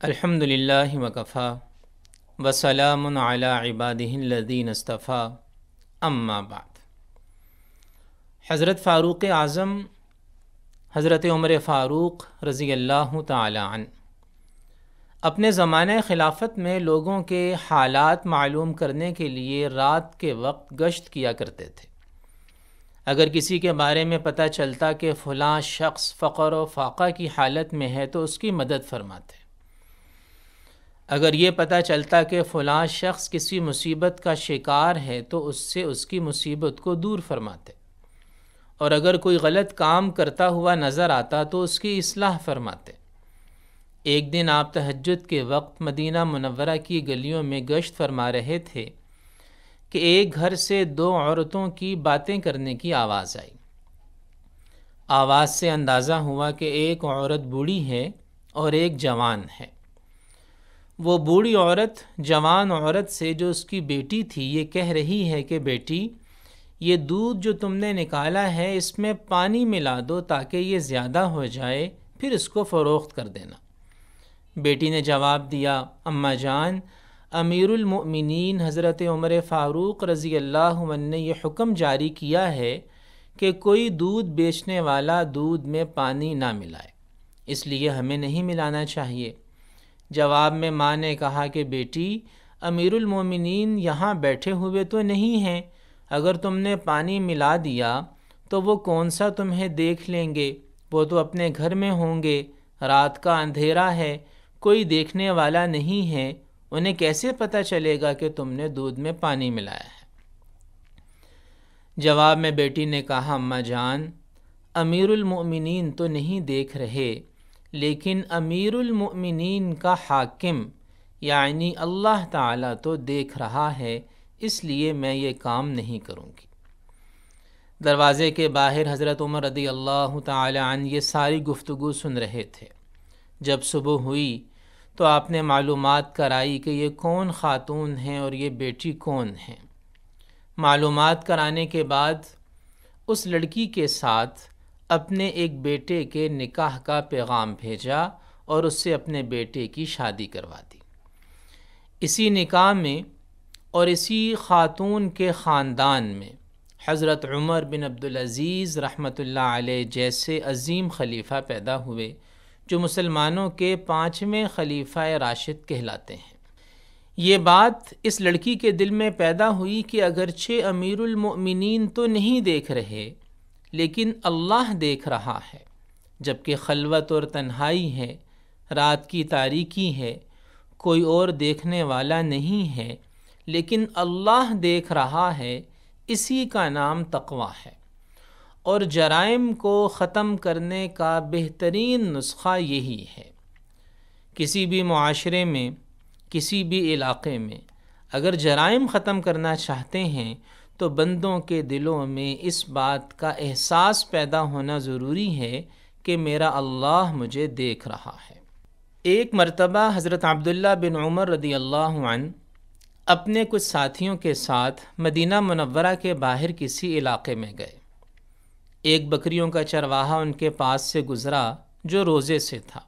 الحمد للہ وکفا وسلام علی عبادہ الذین اصطفیٰ اما بعد۔ حضرت فاروق اعظم حضرت عمر فاروق رضی اللہ تعالی عنہ اپنے زمانہ خلافت میں لوگوں کے حالات معلوم کرنے کے لیے رات کے وقت گشت کیا کرتے تھے۔ اگر کسی کے بارے میں پتہ چلتا کہ فلاں شخص فقر و فاقہ کی حالت میں ہے تو اس کی مدد فرماتے۔ اگر یہ پتہ چلتا کہ فلاں شخص کسی مصیبت کا شکار ہے تو اس سے اس کی مصیبت کو دور فرماتے، اور اگر کوئی غلط کام کرتا ہوا نظر آتا تو اس کی اصلاح فرماتے۔ ایک دن آپ تہجد کے وقت مدینہ منورہ کی گلیوں میں گشت فرما رہے تھے کہ ایک گھر سے دو عورتوں کی باتیں کرنے کی آواز آئی۔ آواز سے اندازہ ہوا کہ ایک عورت بوڑھی ہے اور ایک جوان ہے۔ وہ بوڑھی عورت جوان عورت سے جو اس کی بیٹی تھی یہ کہہ رہی ہے کہ بیٹی، یہ دودھ جو تم نے نکالا ہے اس میں پانی ملا دو تاکہ یہ زیادہ ہو جائے، پھر اس کو فروخت کر دینا۔ بیٹی نے جواب دیا، اماں جان، امیر المؤمنین حضرت عمر فاروق رضی اللہ عنہ نے یہ حکم جاری کیا ہے کہ کوئی دودھ بیچنے والا دودھ میں پانی نہ ملائے، اس لیے ہمیں نہیں ملانا چاہیے۔ جواب میں ماں نے کہا کہ بیٹی، امیر المومنین یہاں بیٹھے ہوئے تو نہیں ہیں، اگر تم نے پانی ملا دیا تو وہ کون سا تمہیں دیکھ لیں گے، وہ تو اپنے گھر میں ہوں گے، رات کا اندھیرا ہے، کوئی دیکھنے والا نہیں ہے، انہیں کیسے پتہ چلے گا کہ تم نے دودھ میں پانی ملایا ہے۔ جواب میں بیٹی نے کہا، اماں جان، امیر المؤمنین تو نہیں دیکھ رہے، لیکن امیر المؤمنین کا حاکم یعنی اللہ تعالیٰ تو دیکھ رہا ہے، اس لیے میں یہ کام نہیں کروں گی۔ دروازے کے باہر حضرت عمر رضی اللہ تعالی عنہ یہ ساری گفتگو سن رہے تھے۔ جب صبح ہوئی تو آپ نے معلومات کرائی کہ یہ کون خاتون ہیں اور یہ بیٹی کون ہیں۔ معلومات کرانے کے بعد اس لڑکی کے ساتھ اپنے ایک بیٹے کے نکاح کا پیغام بھیجا اور اس سے اپنے بیٹے کی شادی کروا دی۔ اسی نکاح میں اور اسی خاتون کے خاندان میں حضرت عمر بن عبدالعزیز رحمۃ اللہ علیہ جیسے عظیم خلیفہ پیدا ہوئے جو مسلمانوں کے 5ویں خلیفہ راشد کہلاتے ہیں۔ یہ بات اس لڑکی کے دل میں پیدا ہوئی کہ اگرچہ امیر المؤمنین تو نہیں دیکھ رہے لیکن اللہ دیکھ رہا ہے، جبکہ خلوت اور تنہائی ہے، رات کی تاریکی ہے، کوئی اور دیکھنے والا نہیں ہے، لیکن اللہ دیکھ رہا ہے، اسی کا نام تقوی ہے۔ اور جرائم کو ختم کرنے کا بہترین نسخہ یہی ہے۔ کسی بھی معاشرے میں، کسی بھی علاقے میں اگر جرائم ختم کرنا چاہتے ہیں تو بندوں کے دلوں میں اس بات کا احساس پیدا ہونا ضروری ہے کہ میرا اللہ مجھے دیکھ رہا ہے۔ ایک مرتبہ حضرت عبداللہ بن عمر رضی اللہ عنہ اپنے کچھ ساتھیوں کے ساتھ مدینہ منورہ کے باہر کسی علاقے میں گئے۔ ایک بکریوں کا چرواہا ان کے پاس سے گزرا جو روزے سے تھا۔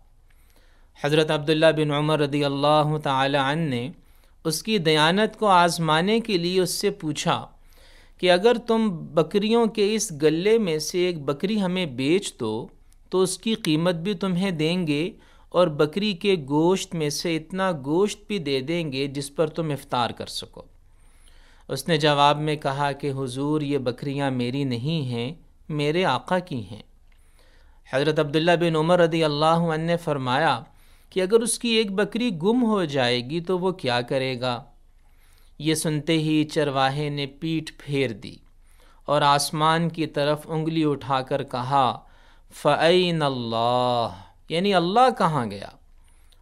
حضرت عبداللہ بن عمر رضی اللہ تعالی عنہ نے اس کی دیانت کو آزمانے کے لیے اس سے پوچھا کہ اگر تم بکریوں کے اس گلے میں سے ایک بکری ہمیں بیچ دو تو اس کی قیمت بھی تمہیں دیں گے اور بکری کے گوشت میں سے اتنا گوشت بھی دے دیں گے جس پر تم افطار کر سکو۔ اس نے جواب میں کہا کہ حضور، یہ بکریاں میری نہیں ہیں، میرے آقا کی ہیں۔ حضرت عبداللہ بن عمر رضی اللہ عنہ نے فرمایا کہ اگر اس کی ایک بکری گم ہو جائے گی تو وہ کیا کرے گا؟ یہ سنتے ہی چرواہے نے پیٹھ پھیر دی اور آسمان کی طرف انگلی اٹھا کر کہا، فَأَيْنَ اللَّهُ، یعنی اللہ کہاں گیا؟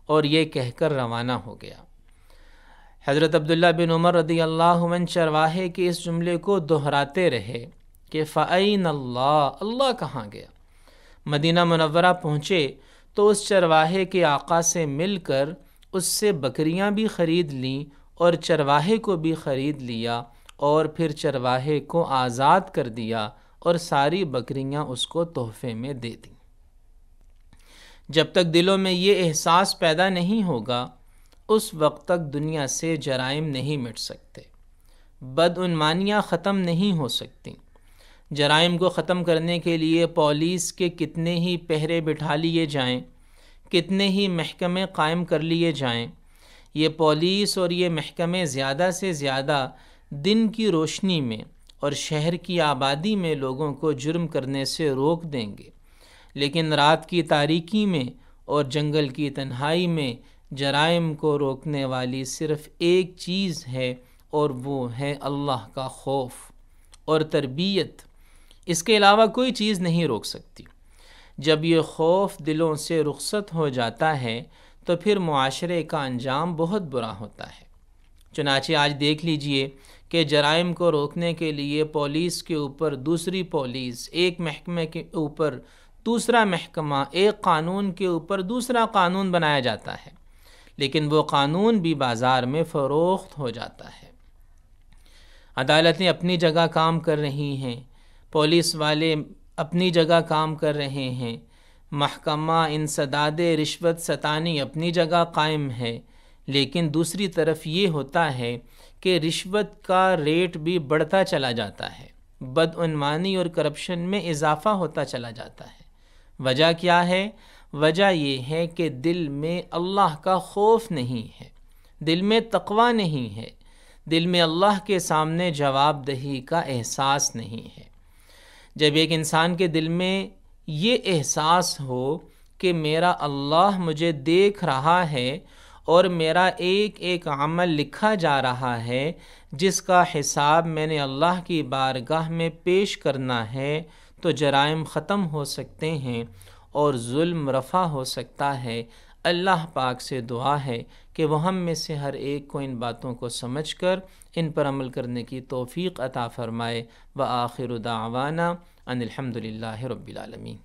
اور یہ کہہ کر روانہ ہو گیا۔ حضرت عبداللہ بن عمر رضی اللہ عنہ چرواہے کے اس جملے کو دہراتے رہے کہ فَأَيْنَ اللَّهُ، اللہ کہاں گیا؟ مدینہ منورہ پہنچے تو اس چرواہے کے آقا سے مل کر اس سے بکریاں بھی خرید لیں اور چرواہے کو بھی خرید لیا اور پھر چرواہے کو آزاد کر دیا اور ساری بکریاں اس کو تحفے میں دے دیں۔ جب تک دلوں میں یہ احساس پیدا نہیں ہوگا اس وقت تک دنیا سے جرائم نہیں مٹ سکتے، بدعنوانیاں ختم نہیں ہو سکتی۔ جرائم کو ختم کرنے کے لیے پولیس کے کتنے ہی پہرے بٹھا لیے جائیں، کتنے ہی محکمے قائم کر لیے جائیں، یہ پولیس اور یہ محکمے زیادہ سے زیادہ دن کی روشنی میں اور شہر کی آبادی میں لوگوں کو جرم کرنے سے روک دیں گے، لیکن رات کی تاریکی میں اور جنگل کی تنہائی میں جرائم کو روکنے والی صرف ایک چیز ہے، اور وہ ہے اللہ کا خوف اور تربیت۔ اس کے علاوہ کوئی چیز نہیں روک سکتی۔ جب یہ خوف دلوں سے رخصت ہو جاتا ہے تو پھر معاشرے کا انجام بہت برا ہوتا ہے۔ چنانچہ آج دیکھ لیجئے کہ جرائم کو روکنے کے لیے پولیس کے اوپر دوسری پولیس، ایک محکمے کے اوپر دوسرا محکمہ، ایک قانون کے اوپر دوسرا قانون بنایا جاتا ہے، لیکن وہ قانون بھی بازار میں فروخت ہو جاتا ہے۔ عدالتیں اپنی جگہ کام کر رہی ہیں، پولیس والے اپنی جگہ کام کر رہے ہیں، محکمہ انسداد رشوت ستانی اپنی جگہ قائم ہے، لیکن دوسری طرف یہ ہوتا ہے کہ رشوت کا ریٹ بھی بڑھتا چلا جاتا ہے، بدعنوانی اور کرپشن میں اضافہ ہوتا چلا جاتا ہے۔ وجہ کیا ہے؟ وجہ یہ ہے کہ دل میں اللہ کا خوف نہیں ہے، دل میں تقوی نہیں ہے، دل میں اللہ کے سامنے جواب دہی کا احساس نہیں ہے۔ جب ایک انسان کے دل میں یہ احساس ہو کہ میرا اللہ مجھے دیکھ رہا ہے اور میرا ایک ایک عمل لکھا جا رہا ہے جس کا حساب میں نے اللہ کی بارگاہ میں پیش کرنا ہے، تو جرائم ختم ہو سکتے ہیں اور ظلم رفع ہو سکتا ہے۔ اللہ پاک سے دعا ہے کہ وہ ہم میں سے ہر ایک کو ان باتوں کو سمجھ کر ان پر عمل کرنے کی توفیق عطا فرمائے۔ وآخر دعوانا ان الحمد للہ رب العالمین۔